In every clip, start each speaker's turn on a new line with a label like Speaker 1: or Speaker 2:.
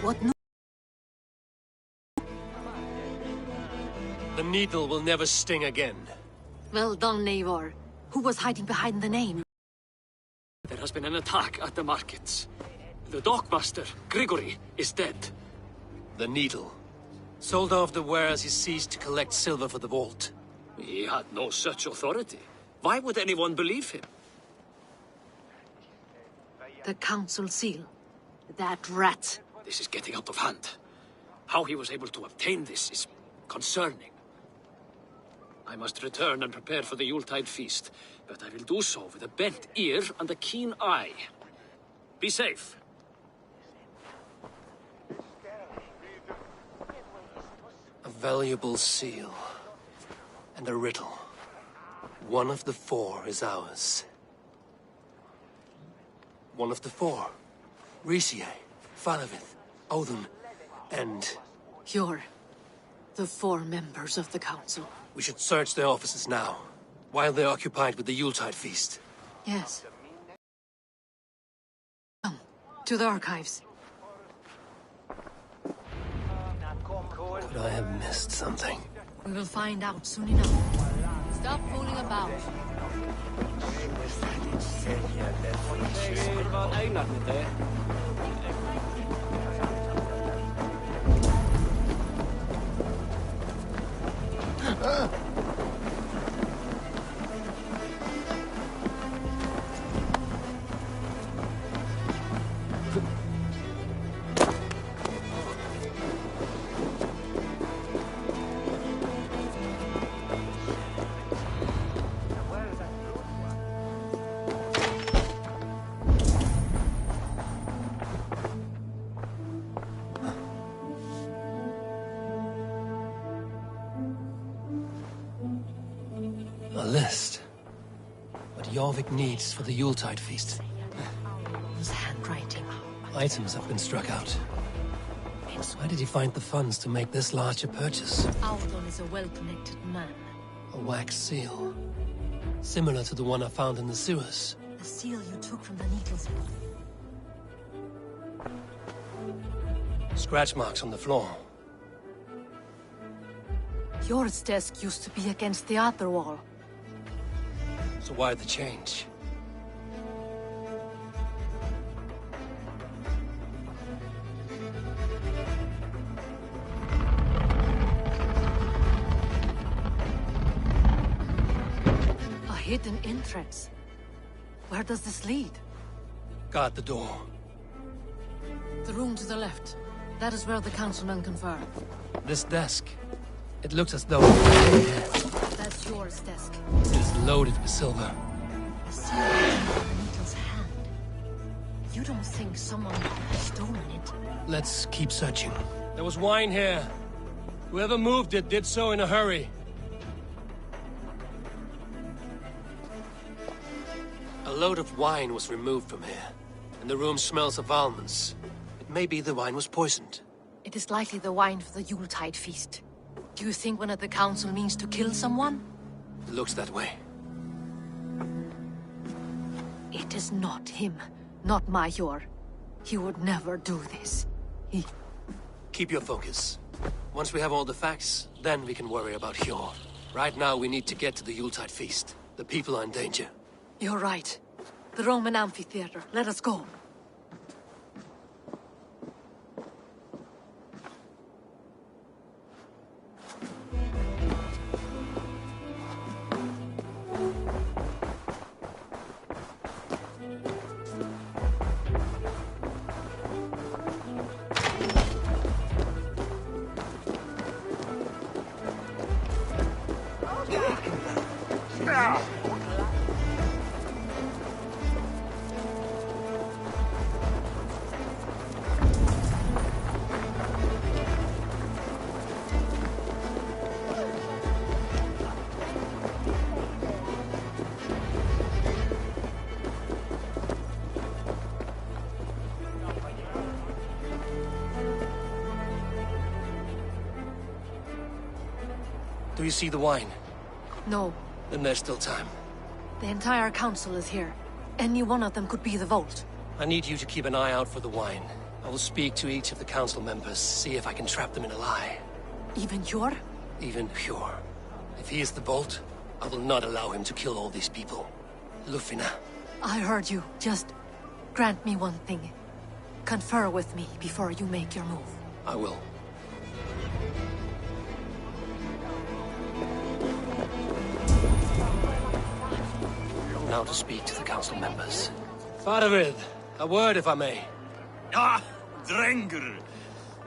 Speaker 1: What?
Speaker 2: The needle will never sting again.
Speaker 1: Well done, Eivor. Who was hiding behind the name?
Speaker 3: There has been an attack at the markets. The dockmaster, Grigory, is dead.
Speaker 2: The needle. Sold off the wares he seized to collect silver for the vault.
Speaker 3: He had no such authority. Why would anyone believe him?
Speaker 1: The council seal. That rat.
Speaker 3: This is getting out of hand. How he was able to obtain this is concerning. I must return and prepare for the Yuletide feast, but I will do so with a bent ear and a keen eye. Be safe.
Speaker 2: A valuable seal. And a riddle. One of the four is ours. One of the four. Risie, Falavith, Odin, and...
Speaker 1: You're the four members of the council.
Speaker 2: We should search their offices now, while they're occupied with the Yuletide feast.
Speaker 1: Yes. Come, to the archives.
Speaker 2: Could I have missed something?
Speaker 1: We will find out soon enough. Stop fooling about.
Speaker 2: A list. What Jorvik needs for the Yuletide feast.
Speaker 1: His handwriting.
Speaker 2: Items have been struck out. Why did he find the funds to make this large a purchase?
Speaker 1: Audon is a well-connected man.
Speaker 2: A wax seal. Similar to the one I found in the sewers.
Speaker 1: The seal you took from the needles.
Speaker 2: Scratch marks on the floor.
Speaker 1: Yours desk used to be against the other wall.
Speaker 2: So why the change?
Speaker 1: A hidden entrance. Where does this lead?
Speaker 2: Guard the door.
Speaker 1: The room to the left. That is where the councilmen confer.
Speaker 2: This desk. It looks as though...
Speaker 1: That's yours desk.
Speaker 2: It is loaded with silver.
Speaker 1: A seal in the needle's hand. You don't think someone has stolen it?
Speaker 2: Let's keep searching. There was wine here. Whoever moved it did so in a hurry. A load of wine was removed from here, and the room smells of almonds. It may be the wine was poisoned.
Speaker 1: It is likely the wine for the Yuletide feast. Do you think one of the council means to kill someone?
Speaker 2: It looks that way.
Speaker 1: It is not him, not Major. He would never do this. He...
Speaker 2: Keep your focus. Once we have all the facts, then we can worry about Hjor. Right now, we need to get to the Yuletide feast. The people are in danger.
Speaker 1: You're right. The Roman amphitheater. Let us go.
Speaker 2: Do you see the wine?
Speaker 1: No.
Speaker 2: Then there's still time.
Speaker 1: The entire council is here. Any one of them could be the Vault.
Speaker 2: I need you to keep an eye out for the wine. I will speak to each of the council members, see if I can trap them in a lie.
Speaker 1: Even Hjor?
Speaker 2: Even Hjor. If he is the Vault, I will not allow him to kill all these people. Lufina.
Speaker 1: I heard you. Just grant me one thing. Confer with me before you make your move.
Speaker 2: I will. Now to speak to the council members. Faravid, a word if I may.
Speaker 4: Ah, Drengr.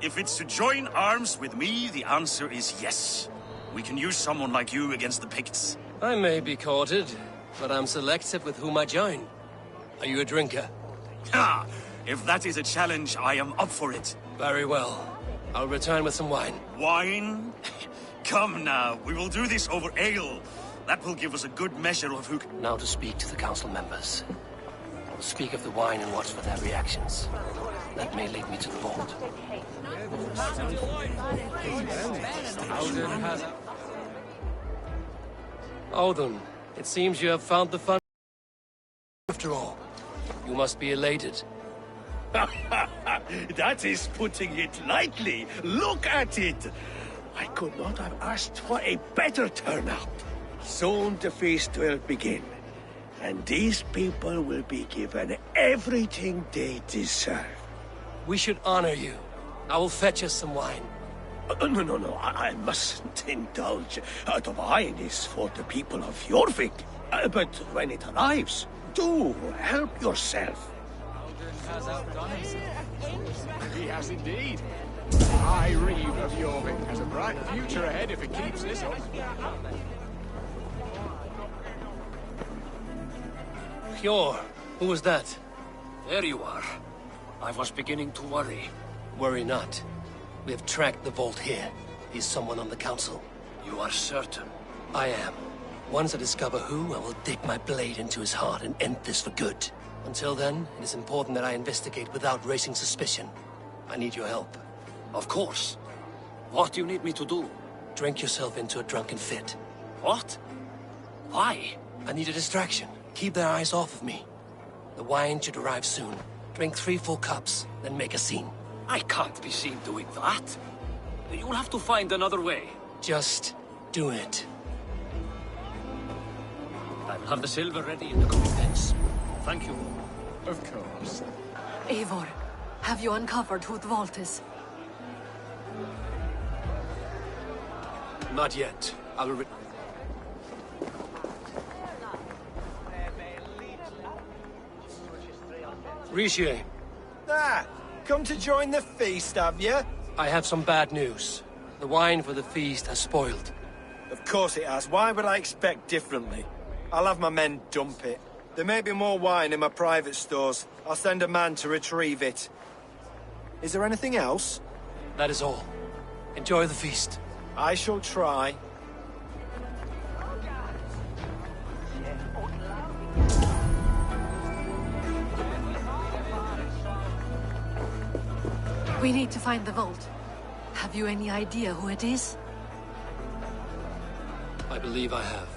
Speaker 4: If it's to join arms with me, the answer is yes. We can use someone like you against the Picts.
Speaker 2: I may be courted, but I'm selective with whom I join. Are you a drinker?
Speaker 4: Ah, if that is a challenge, I am up for it.
Speaker 2: Very well. I'll return with some wine.
Speaker 4: Wine? Come now, we will do this over ale. That will give us a good measure of who...
Speaker 2: Now to speak to the council members. I will speak of the wine and watch for their reactions. That may lead me to the Vault. Odin, it seems you have found the fun after all. You must be elated.
Speaker 5: That is putting it lightly. Look at it. I could not have asked for a better turnout. Soon the feast will begin, and these people will be given everything they deserve.
Speaker 2: We should honor you. I will fetch us some wine.
Speaker 5: No, I mustn't indulge. The wine is for the people of Jorvik. But when it arrives, do help yourself.
Speaker 6: Has outdone himself. He has indeed. I Reeve of Jorvik has a bright future ahead if it keeps this up.
Speaker 2: Hjor, who was that?
Speaker 3: There you are. I was beginning to worry.
Speaker 2: Worry not. We have tracked the Vault here. He's someone on the council.
Speaker 3: You are certain?
Speaker 2: I am. Once I discover who, I will dig my blade into his heart and end this for good. Until then, it is important that I investigate without raising suspicion. I need your help.
Speaker 3: Of course. What do you need me to do?
Speaker 2: Drink yourself into a drunken fit.
Speaker 3: What? Why?
Speaker 2: I need a distraction. Keep their eyes off of me. The wine should arrive soon. Drink 3 full cups, then make a scene.
Speaker 3: I can't be seen doing that. You'll have to find another way.
Speaker 2: Just do it.
Speaker 3: I will have the silver ready in the coming days. Thank you.
Speaker 6: Of course.
Speaker 1: Eivor, have you uncovered who the Vault is?
Speaker 2: Not yet. I will Rishi,
Speaker 7: Come to join the feast, have you?
Speaker 2: I have some bad news. The wine for the feast has spoiled.
Speaker 7: Of course it has. Why would I expect differently? I'll have my men dump it. There may be more wine in my private stores. I'll send a man to retrieve it. Is there anything else?
Speaker 2: That is all. Enjoy the feast.
Speaker 7: I shall try.
Speaker 1: We need to find the Vault. Have you any idea who it is?
Speaker 2: I believe I have.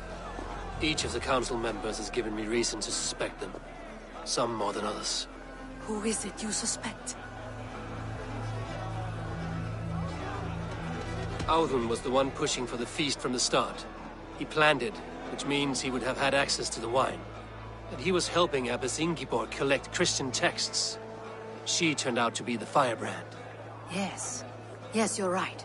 Speaker 2: Each of the council members has given me reason to suspect them. Some more than others.
Speaker 1: Who is it you suspect?
Speaker 2: Audun was the one pushing for the feast from the start. He planned it, which means he would have had access to the wine. And he was helping Abbess Ingeborg collect Christian texts. She turned out to be the firebrand.
Speaker 1: Yes. Yes, you're right.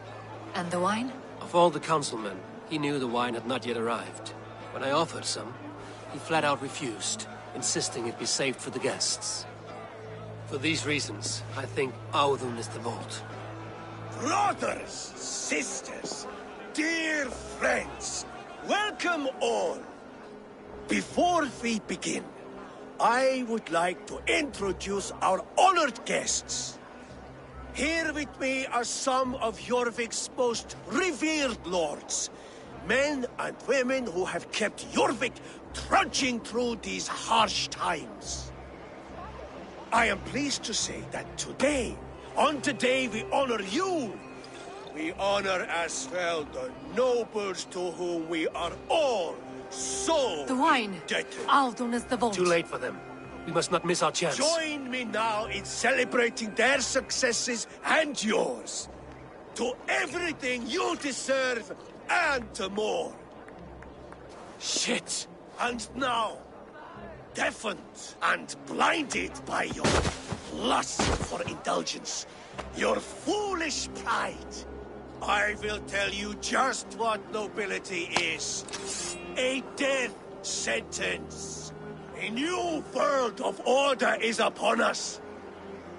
Speaker 1: And the wine?
Speaker 2: Of all the councilmen, he knew the wine had not yet arrived. When I offered some, he flat out refused, insisting it be saved for the guests. For these reasons, I think Audun is the Vault.
Speaker 5: Brothers, sisters, dear friends, welcome all. Before we begin, I would like to introduce our honored guests. Here with me are some of Jorvik's most revered lords. Men and women who have kept Jorvik trudging through these harsh times. I am pleased to say that today, on the day we honor you, we honor as well the nobles to whom we are all so
Speaker 1: The wine!
Speaker 5: indebted.
Speaker 1: Audun is the Vault.
Speaker 2: Too late for them. We must not miss our chance.
Speaker 5: Join me now in celebrating their successes and yours. To everything you deserve and to more.
Speaker 2: Shit!
Speaker 5: And now, deafened and blinded by your lust for indulgence, your foolish pride, I will tell you just what nobility is. A death sentence. A new world of order is upon us.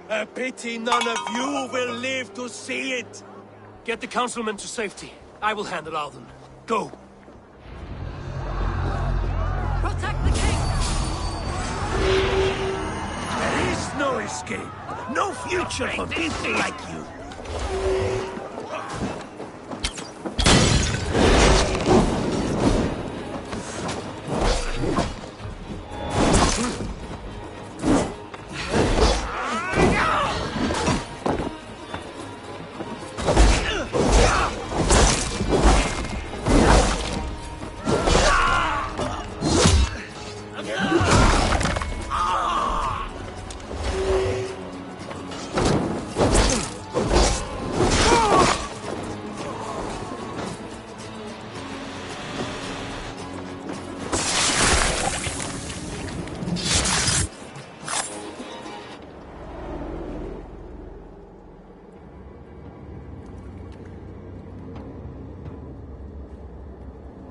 Speaker 5: A pity none of you will live to see it.
Speaker 2: Get the councilmen to safety. I will handle Alden. Go!
Speaker 1: Protect the king!
Speaker 5: There is no escape. No future for people like you.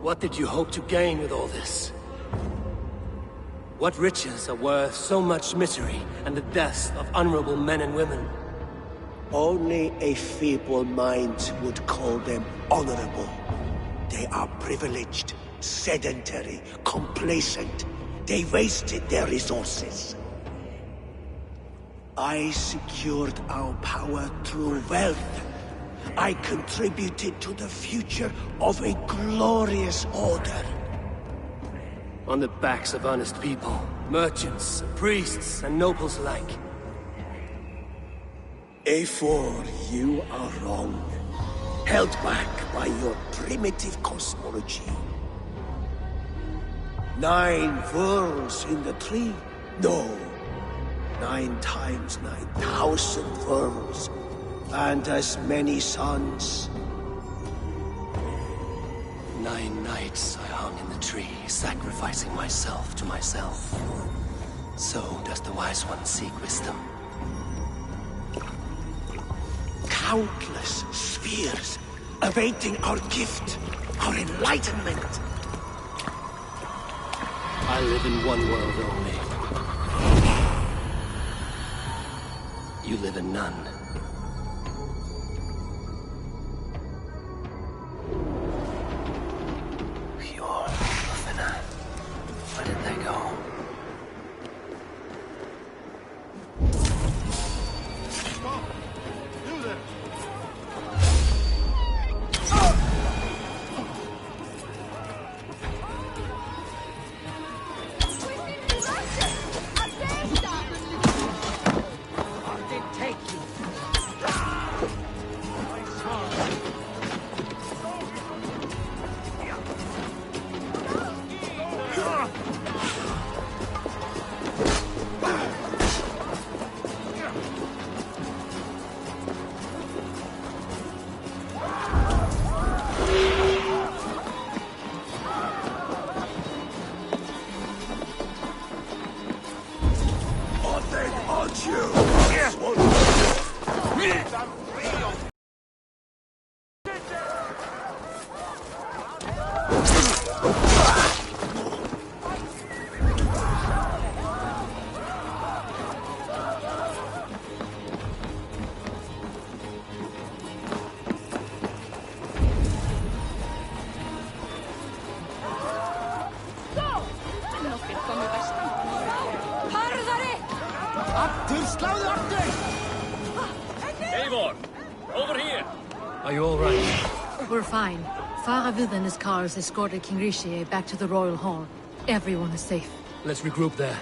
Speaker 2: What did you hope to gain with all this? What riches are worth so much misery and the deaths of honorable men and women?
Speaker 5: Only a feeble mind would call them honorable. They are privileged, sedentary, complacent. They wasted their resources. I secured our power through wealth. I contributed to the future of a glorious order.
Speaker 2: On the backs of honest people, merchants, priests, and nobles alike.
Speaker 5: A4, you are wrong. Held back by your primitive cosmology. 9 worlds in the tree? No. 9 times 9,000 worlds. And as many suns.
Speaker 2: 9 nights I hung in the tree, sacrificing myself to myself. So does the wise one seek wisdom.
Speaker 5: Countless spheres awaiting our gift, our enlightenment.
Speaker 2: I live in one world only. You live in none. Where did they go? Are you all right?
Speaker 1: We're fine. Faravid and his cars escorted King Rishi back to the Royal Hall. Everyone is safe.
Speaker 2: Let's regroup there.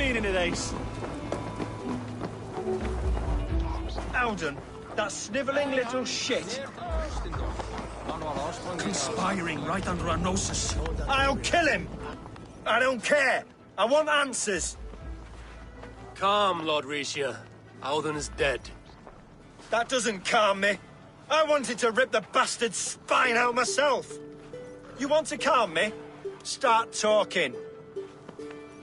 Speaker 6: meaning of this?
Speaker 7: Alden, that snivelling little shit.
Speaker 4: Conspiring right under our noses.
Speaker 7: I'll kill him! I don't care! I want answers!
Speaker 2: Calm, Lord Risha. Alden is dead.
Speaker 7: That doesn't calm me. I wanted to rip the bastard's spine out myself. You want to calm me? Start talking.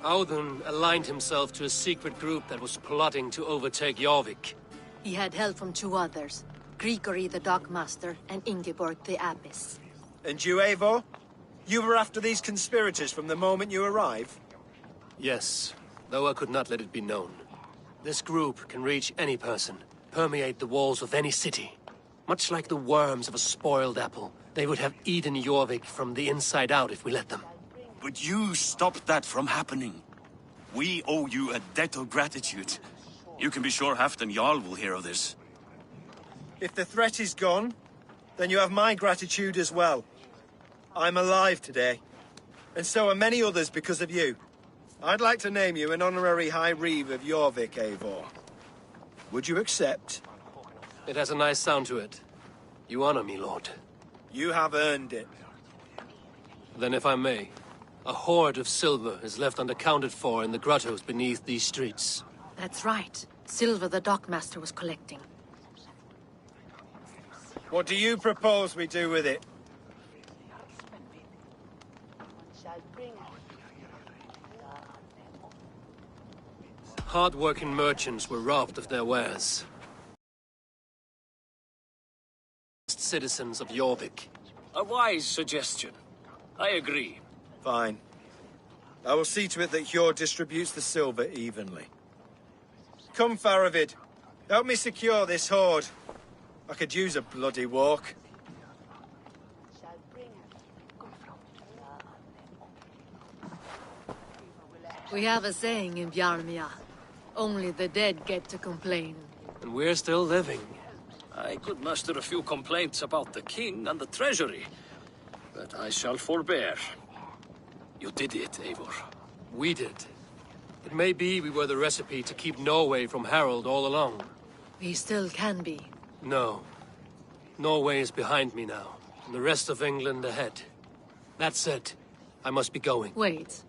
Speaker 2: Alden aligned himself to a secret group that was plotting to overtake Jorvik.
Speaker 1: He had help from two others, Grigory the Dockmaster and Ingeborg the Abbess.
Speaker 7: And you, Eivor? You were after these conspirators from the moment you arrived?
Speaker 2: Yes, though I could not let it be known. This group can reach any person, permeate the walls of any city. Much like the worms of a spoiled apple, they would have eaten Jorvik from the inside out if we let them.
Speaker 4: But you stopped that from happening. We owe you a debt of gratitude. You can be sure Halfdan Jarl will hear of this.
Speaker 7: If the threat is gone, then you have my gratitude as well. I'm alive today, and so are many others because of you. I'd like to name you an honorary High Reeve of Jorvik, Eivor. Would you accept?
Speaker 2: It has a nice sound to it. You honor me, Lord.
Speaker 7: You have earned it.
Speaker 2: Then if I may, a hoard of silver is left unaccounted for in the grottos beneath these streets.
Speaker 1: That's right. Silver the Dockmaster was collecting.
Speaker 7: What do you propose we do with it?
Speaker 2: Hard-working merchants were robbed of their wares. Citizens of Jorvik.
Speaker 3: A wise suggestion. I agree.
Speaker 7: Fine. I will see to it that Hjord distributes the silver evenly. Come, Faravid. Help me secure this hoard. I could use a bloody walk.
Speaker 1: We have a saying in Bjarmia. Only the dead get to complain.
Speaker 2: And we're still living.
Speaker 3: I could muster a few complaints about the king and the treasury, but I shall forbear. You did it, Eivor.
Speaker 2: We did. It may be we were the recipe to keep Norway from Harald all along.
Speaker 1: We still can be.
Speaker 2: No. Norway is behind me now, and the rest of England ahead. That said, I must be going.
Speaker 1: Wait.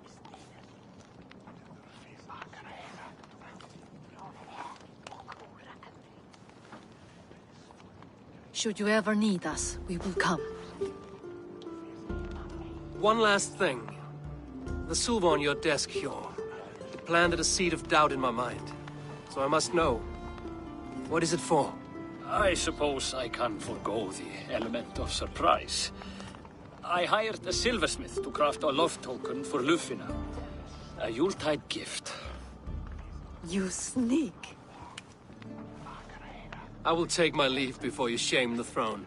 Speaker 1: Should you ever need us, we will come.
Speaker 2: One last thing. The silver on your desk, Hjord. It planted a seed of doubt in my mind. So I must know. What is it for?
Speaker 3: I suppose I can forego the element of surprise. I hired a silversmith to craft a love token for Lufina. A Yuletide gift.
Speaker 1: You sneak.
Speaker 2: I will take my leave before you shame the throne.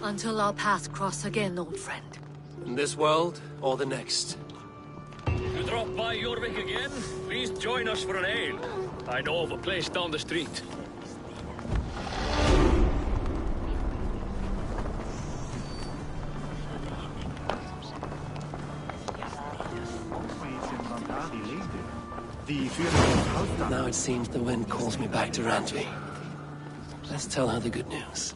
Speaker 1: Until our paths cross again, old friend.
Speaker 2: In this world, or the next.
Speaker 3: You drop by Jorvik again? Please join us for an ale. I know of a place down the street.
Speaker 2: Now it seems the wind calls me back to Randvi. Let's tell her the good news.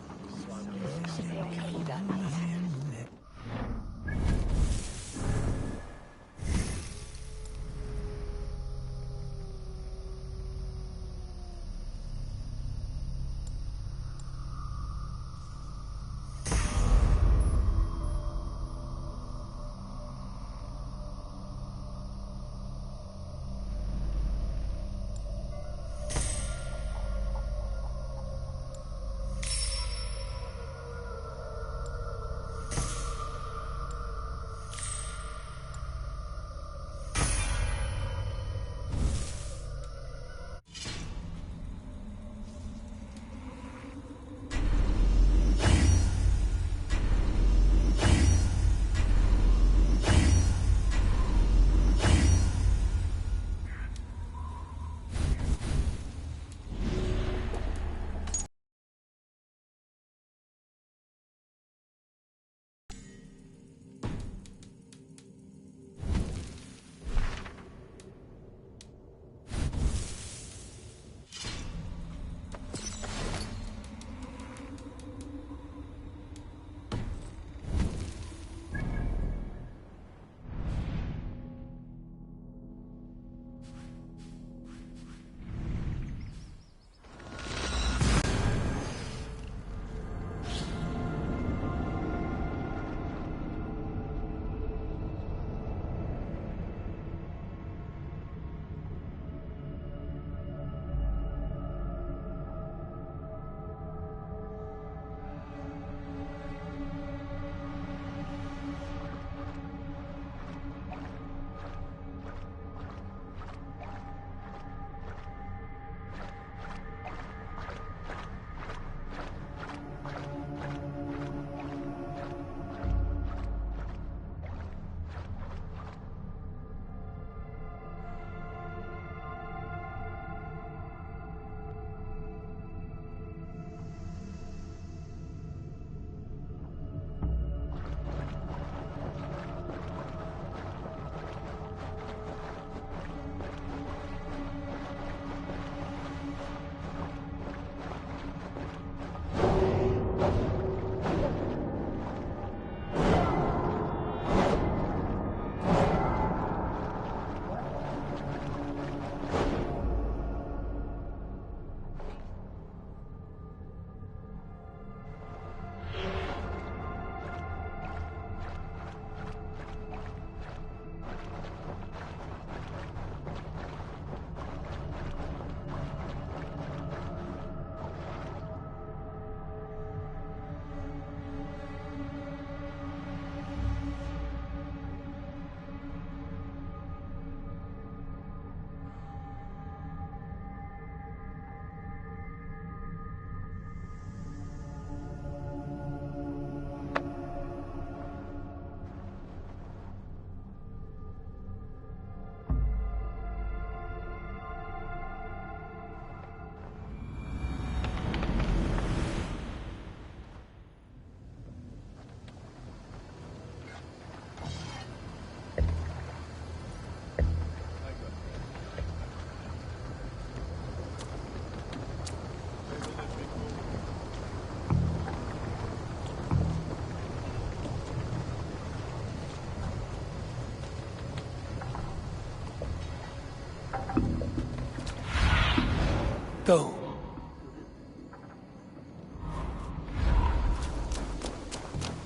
Speaker 2: Go.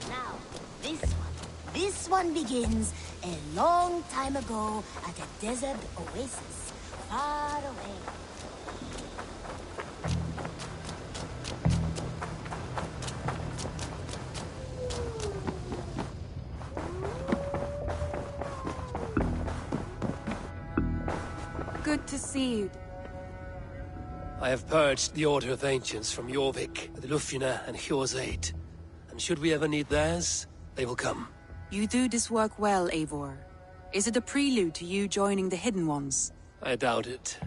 Speaker 8: Now, this one begins a long time ago at a desert oasis, far away.
Speaker 9: Good to see you.
Speaker 2: I have purged the Order of Ancients from Jorvik with Lufina and Hjor's aid. And should we ever need theirs, they will come.
Speaker 9: You do this work well, Eivor. Is it a prelude to you joining the Hidden Ones?
Speaker 2: I doubt it.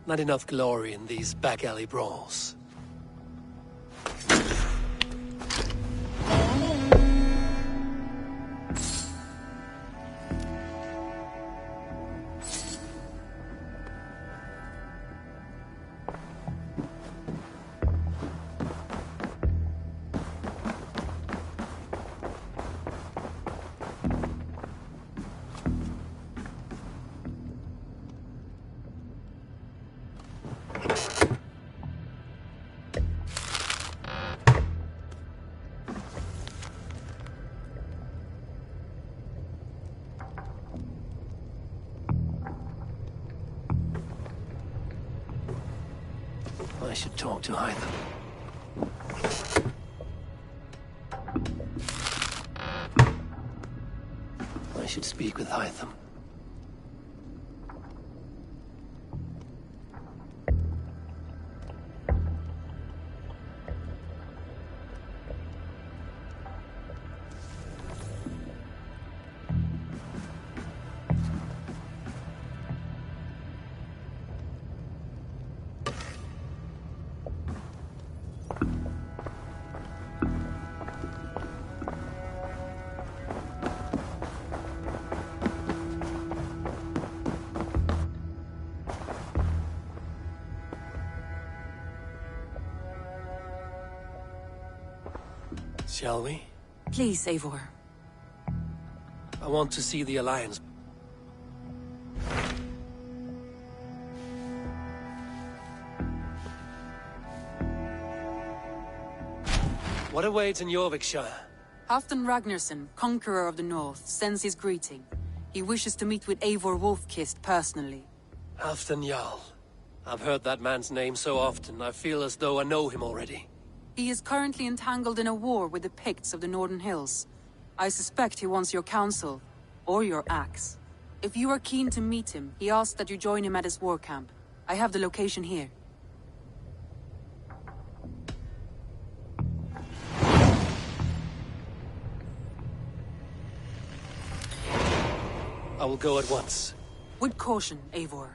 Speaker 2: Not enough glory in these back-alley brawls. I should talk to Hytham. I should speak with Hytham. Shall we?
Speaker 9: Please, Eivor.
Speaker 2: I want to see the Alliance. What awaits in Jorvikshire?
Speaker 9: Halfdan Ragnarsson, Conqueror of the North, sends his greeting. He wishes to meet with Eivor Wolfkist personally.
Speaker 2: Halfdan Jarl. I've heard that man's name so often, I feel as though I know him already.
Speaker 9: He is currently entangled in a war with the Picts of the Northern Hills. I suspect he wants your counsel, or your axe. If you are keen to meet him, he asks that you join him at his war camp. I have the location here.
Speaker 2: I will go at once.
Speaker 9: With caution, Eivor.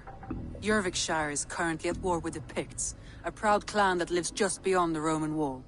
Speaker 9: Jorvikshire is currently at war with the Picts, a proud clan that lives just beyond the Roman wall.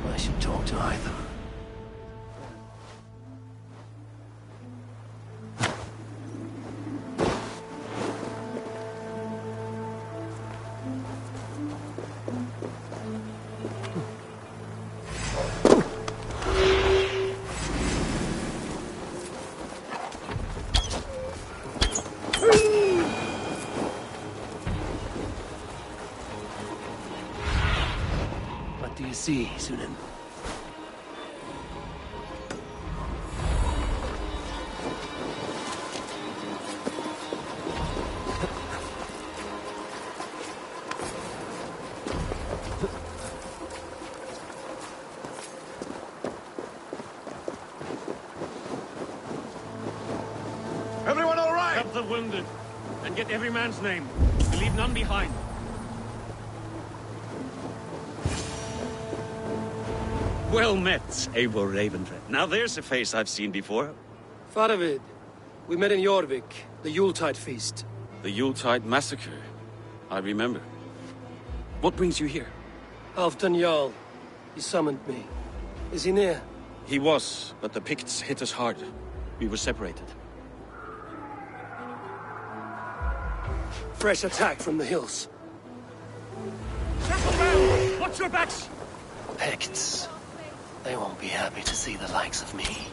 Speaker 2: I should talk to Hytham. What do you see, Sunan?
Speaker 3: the wounded, and get every man's name. We leave none behind.
Speaker 4: Well met, Eivor Ravenfred. Now there's a face I've seen before.
Speaker 2: Faravid, we met in Jorvik, the Yuletide feast.
Speaker 4: The Yuletide massacre. I remember. What brings you here?
Speaker 2: Halfdan Jarl. He summoned me. Is he near?
Speaker 4: He was, but the Picts hit us hard. We were separated.
Speaker 2: Fresh attack from the hills.
Speaker 3: Watch your backs!
Speaker 2: Picts. They won't be happy to see the likes of me.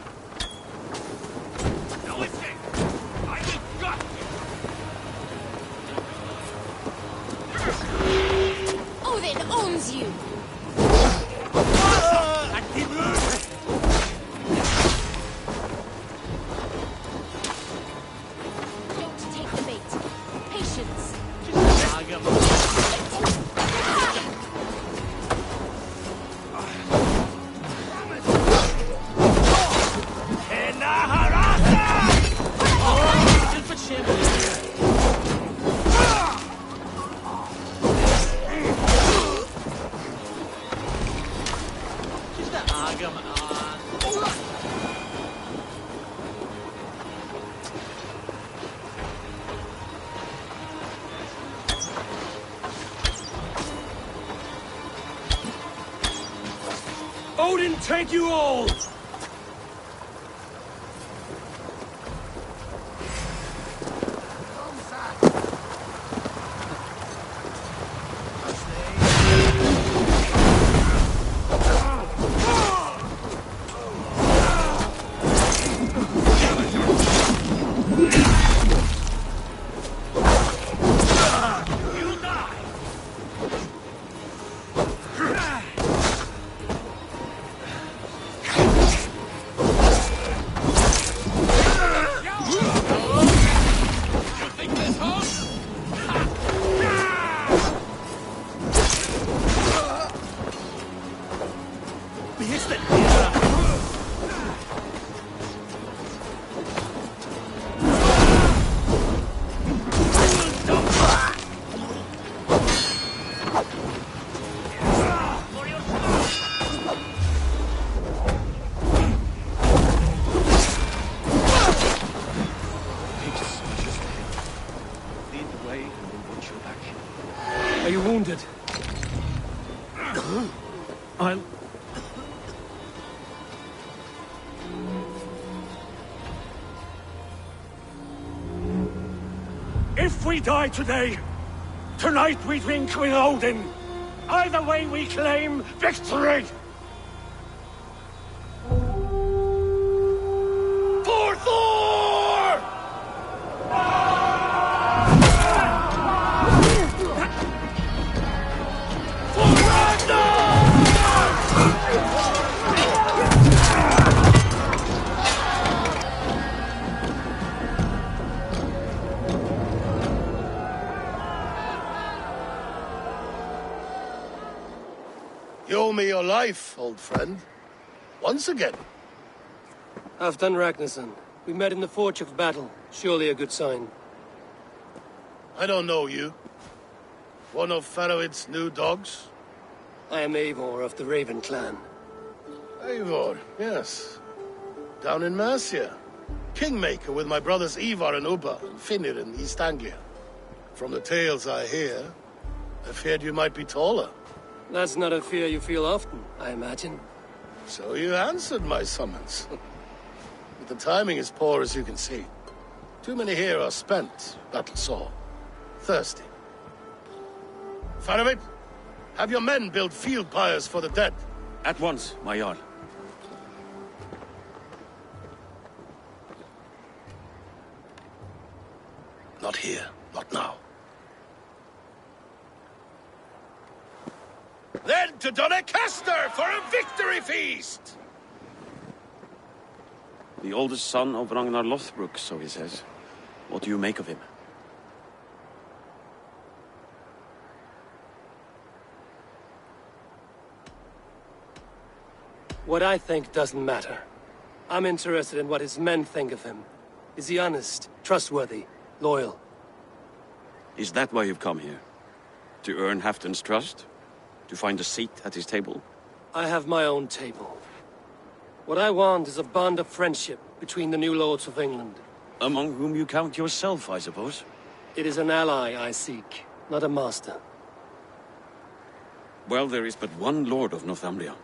Speaker 3: No escape! I will gut you!
Speaker 8: Odin owns you! Don't take the bait. Patience.
Speaker 3: Odin, take you all!
Speaker 2: Are you wounded?
Speaker 3: I'll... If we die today, tonight we drink with Odin. Either way we claim victory! For Thor! For Ragnar!
Speaker 5: You owe me your life, old friend. Once again.
Speaker 2: Halfdan Ragnarsson. We met in the Forge of Battle. Surely a good sign.
Speaker 5: I don't know you. One of Faroid's new dogs?
Speaker 2: I am Eivor of the Raven clan.
Speaker 5: Eivor, yes. Down in Mercia. Kingmaker with my brothers Ivar and Ubba and Finnr in East Anglia. From the tales I hear, I feared you might be taller.
Speaker 2: That's not a fear you feel often, I imagine.
Speaker 5: So you answered my summons. But the timing is poor, as you can see. Too many here are spent, battle-sore, thirsty. Faroid, have your men build field pyres for the dead.
Speaker 4: At once, my Jarl.
Speaker 5: Not here, not now. Then to Doncaster for a victory feast!
Speaker 4: The oldest son of Ragnar Lothbrok, so he says. What do you make of him?
Speaker 2: What I think doesn't matter. I'm interested in what his men think of him. Is he honest, trustworthy? Loyal.
Speaker 10: Is that why you've come here? To earn Halfdan's trust? To find a seat at his table?
Speaker 2: I have my own table. What I want is a bond of friendship between the new lords of England.
Speaker 10: Among whom you count yourself, I suppose?
Speaker 2: It is an ally I seek, not a master.
Speaker 10: Well, there is but one lord of Northumbria.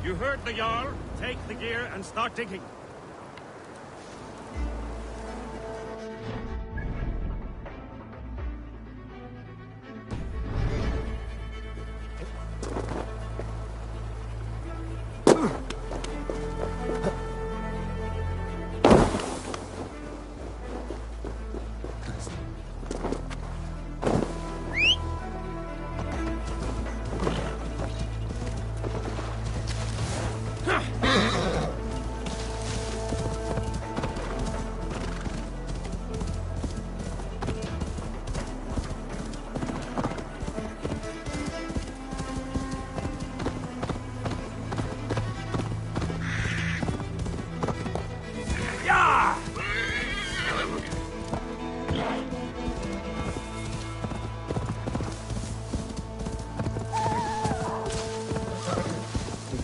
Speaker 4: You heard the Jarl. Take the gear and start digging.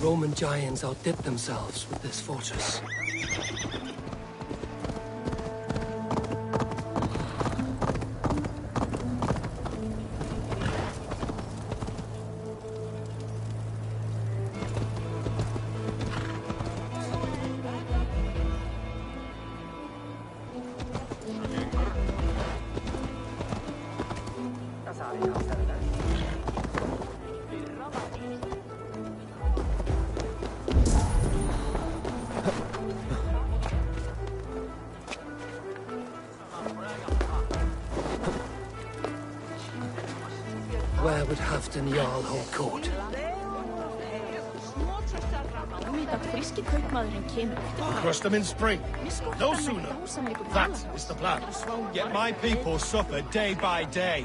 Speaker 2: The Roman giants outdid themselves with this fortress. Where would Halfdan Jarl hold court?
Speaker 5: Crush them in spring. No sooner. That is the plan.
Speaker 7: Yet my people suffer day by day.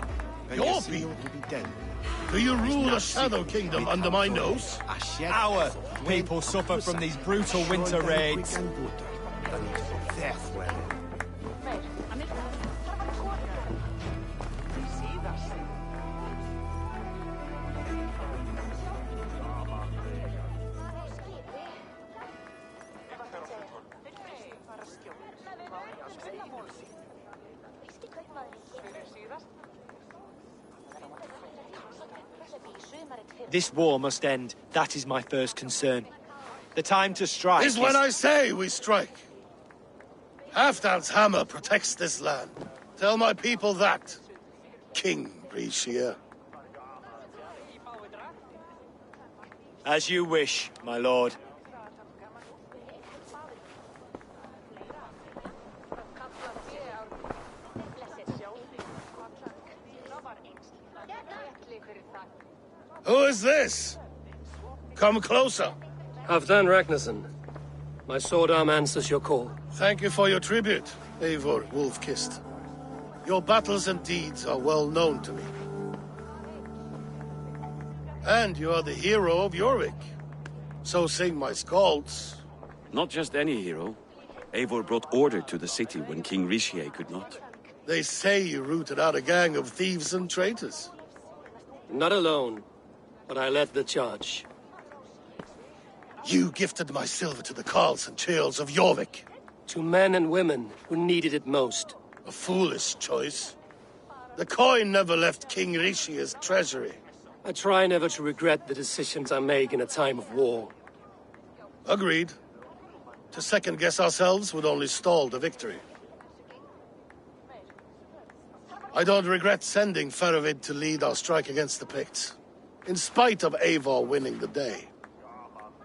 Speaker 5: Your people? Do you rule a shadow kingdom under my nose?
Speaker 7: Our people suffer from these brutal winter raids. This war must end. That is my first concern. The time to strike
Speaker 5: is when I say we strike. Halfdan's hammer protects this land. Tell my people that, King Brescia.
Speaker 7: As you wish, my lord.
Speaker 5: Who is this? Come closer.
Speaker 2: Halfdan Ragnarsson. My sword arm answers your call.
Speaker 5: Thank you for your tribute, Eivor Wolf-Kissed. Your battles and deeds are well known to me. And you are the hero of Jorvik. So sing my skalds.
Speaker 10: Not just any hero. Eivor brought order to the city when King Rishier could not.
Speaker 5: They say you rooted out a gang of thieves and traitors.
Speaker 2: Not alone, but I led the charge.
Speaker 5: You gifted my silver to the carls and churls of Jorvik.
Speaker 2: To men and women who needed it most.
Speaker 5: A foolish choice. The coin never left King Rishier's treasury.
Speaker 2: I try never to regret the decisions I make in a time of war.
Speaker 5: Agreed. To second-guess ourselves would only stall the victory. I don't regret sending Faravid to lead our strike against the Picts, in spite of Eivor winning the day.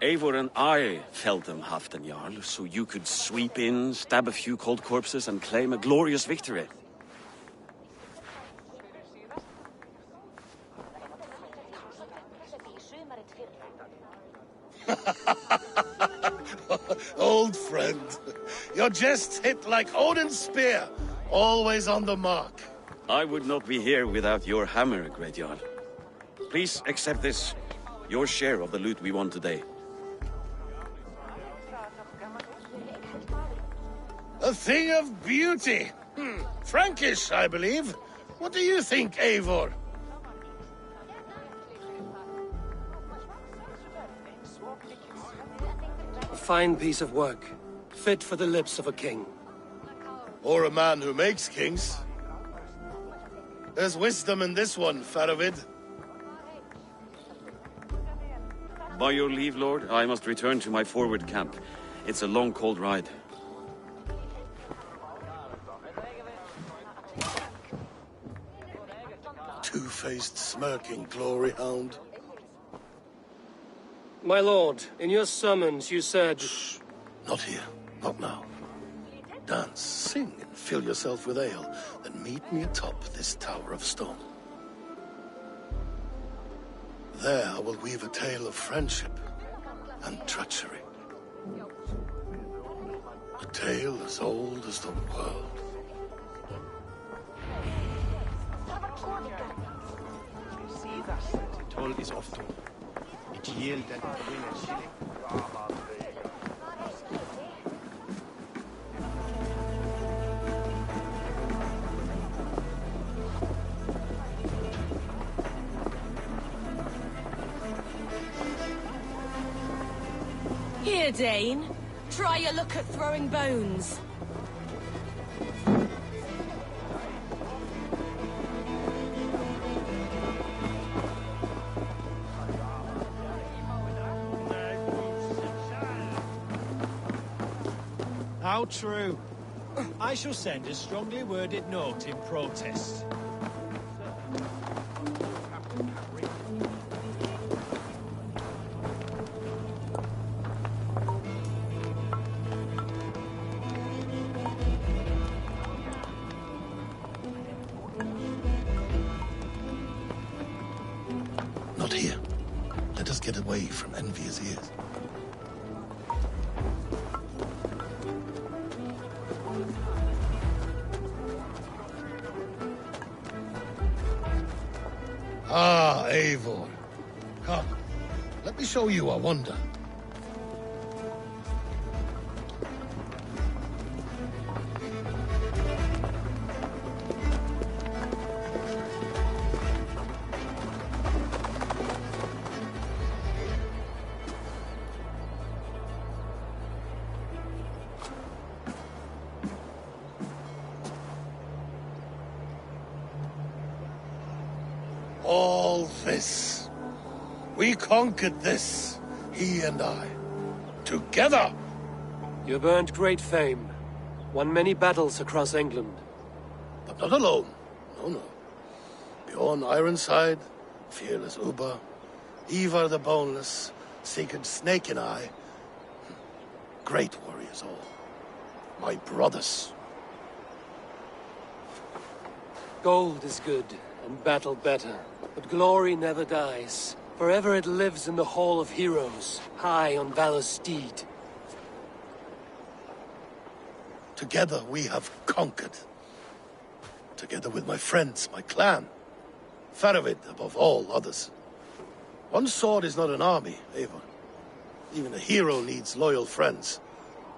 Speaker 10: Eivor and I felled them, Halfdan Jarl, so you could sweep in, stab a few cold corpses, and claim a glorious victory.
Speaker 5: Old friend, Your jests hit like Odin's spear, always on the mark.
Speaker 10: I would not be here without your hammer, Great Jarl. Please accept this, your share of the loot we won today.
Speaker 5: A thing of beauty. Frankish, I believe. What do you think, Eivor?
Speaker 2: A fine piece of work, fit for the lips of a king.
Speaker 5: Or a man who makes kings. There's wisdom in this one, Faravid.
Speaker 10: By your leave, Lord, I must return to my forward camp. It's a long, cold ride.
Speaker 5: Two-faced, smirking glory hound.
Speaker 2: My lord, in your summons you said...
Speaker 5: Shh. Not here. Not now. Dance, sing, and fill yourself with ale. Then meet me atop this tower of stone. There I will weave a tale of friendship and treachery. A tale as old as the world.
Speaker 7: Toll is oft. It yield and win a shilling.
Speaker 1: Here, Dane. Try your luck at throwing bones.
Speaker 11: How true. I shall send a strongly worded note in protest.
Speaker 5: Not here. Let us get away from envious ears. Ah, Eivor. Come, let me show you a wonder. All this. We conquered this, he and I. Together!
Speaker 2: You have earned great fame. Won many battles across England.
Speaker 5: But not alone. No, no. Bjorn Ironside, fearless Uber, Ivar the Boneless, Sigurd Snake and I. Great warriors all. My brothers.
Speaker 2: Gold is good, and battle better. But glory never dies. Forever it lives in the Hall of Heroes, high on Valor's steed.
Speaker 5: Together we have conquered. Together with my friends, my clan. Faravid above all others. One sword is not an army, Eivor. Even a hero needs loyal friends.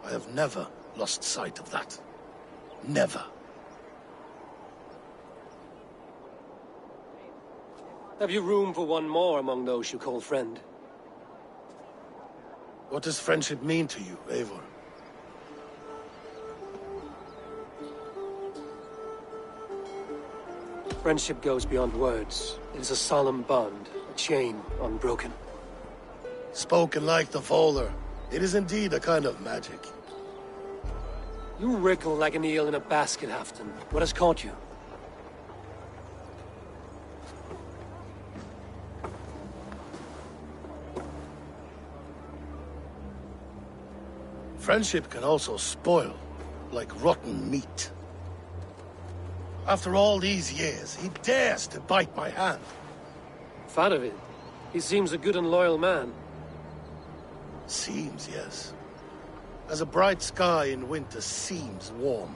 Speaker 5: I have never lost sight of that. Never.
Speaker 2: Have you room for one more among those you call friend?
Speaker 5: What does friendship mean to you, Eivor?
Speaker 2: Friendship goes beyond words. It is a solemn bond, a chain unbroken.
Speaker 5: Spoken like the Volar, it is indeed a kind of magic.
Speaker 2: You wriggle like an eel in a basket, Halfton. What has caught you?
Speaker 5: Friendship can also spoil, like rotten meat. After all these years, he dares to bite my hand.
Speaker 2: Faravid. He seems a good and loyal man.
Speaker 5: Seems, yes.
Speaker 12: as a bright sky in winter seems warm.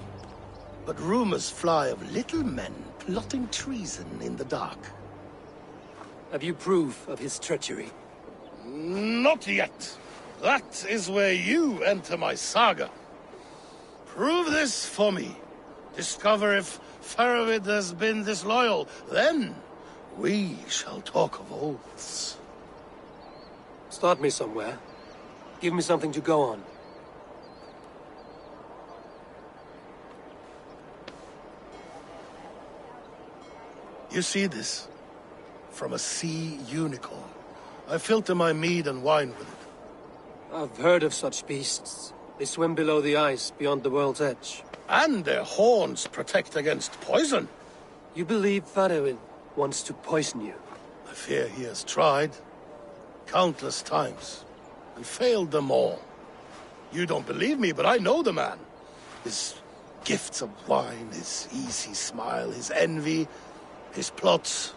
Speaker 12: But rumors fly of little men plotting treason in the dark.
Speaker 2: Have you proof of his treachery?
Speaker 12: Not yet. That is where you enter my saga. Prove this for me. Discover if Faravid has been disloyal. Then we shall talk of oaths.
Speaker 2: Start me somewhere. Give me something to go on.
Speaker 12: You see this? From a sea unicorn. I filter my mead and wine with it.
Speaker 2: I've heard of such beasts. They swim below the ice, beyond the world's edge.
Speaker 12: And their horns protect against poison.
Speaker 2: You believe Faravid wants to poison you?
Speaker 12: I fear he has tried. Countless times. And failed them all. You don't believe me, but I know the man. His gifts of wine, his easy smile, his envy, his plots.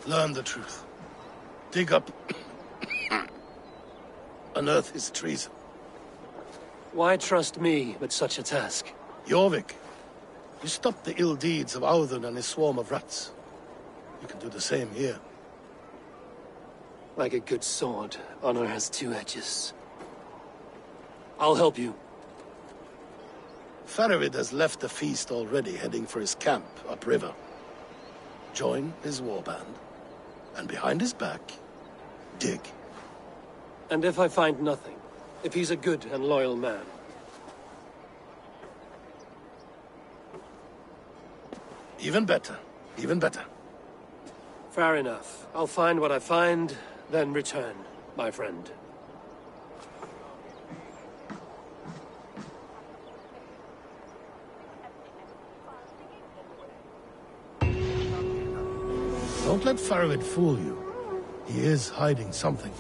Speaker 12: Learn the truth. Dig up... unearth his treason.
Speaker 2: Why trust me with such a task?
Speaker 12: Jorvik, you stopped the ill deeds of Audun and his swarm of rats. You can do the same here.
Speaker 2: Like a good sword, honor has two edges. I'll help you.
Speaker 12: Faravid has left the feast already, heading for his camp upriver. Join his warband, and behind his back, dig.
Speaker 2: And if I find nothing? If he's a good and loyal man?
Speaker 12: Even better. Even better.
Speaker 2: Fair enough. I'll find what I find, then return, my friend.
Speaker 12: Don't let Faravid fool you. He is hiding something.